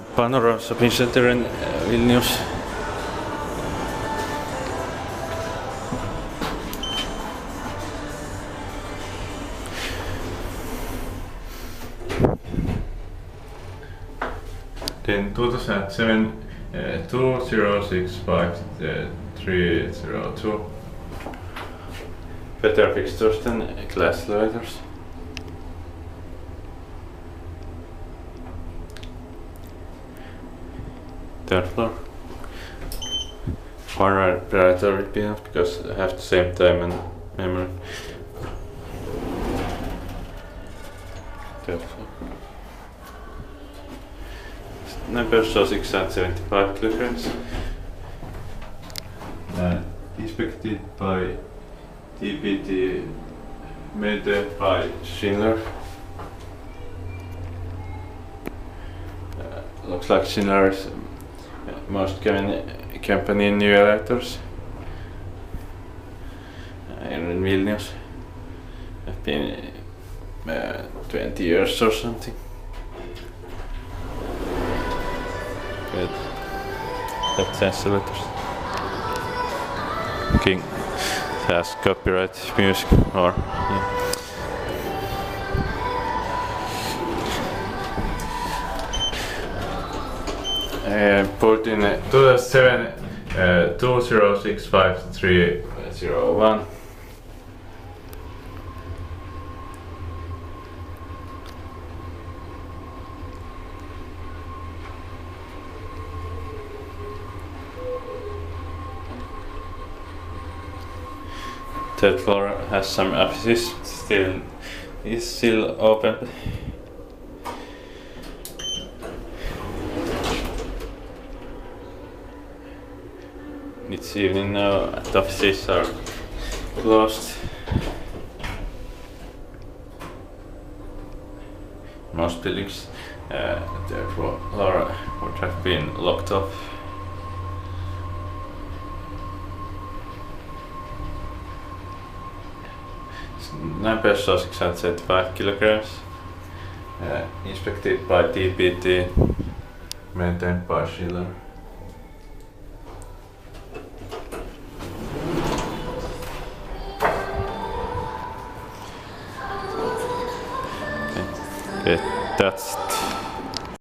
Panorama shopping center in Vilnius. In 2007, 2065-302. Better fixtures than glass elevators. Third floor. Hardware operator would be enough because I have the same time and memory. Third floor. Numbers show 675 kilograms. Inspected by DPT, made by Schindler. Looks like Schindler is most common company in new elevators in Vilnius. I've been 20 years or something. Good. That sense elevators. King has copyright music or yeah. Put in 2007 2065-301. Third floor has some offices, is still open. It's evening now, the offices are closed. Most buildings, therefore, would have been locked off. Numbers show 675 kilograms. Inspected by DPT, maintained by Schindler. Okay, that's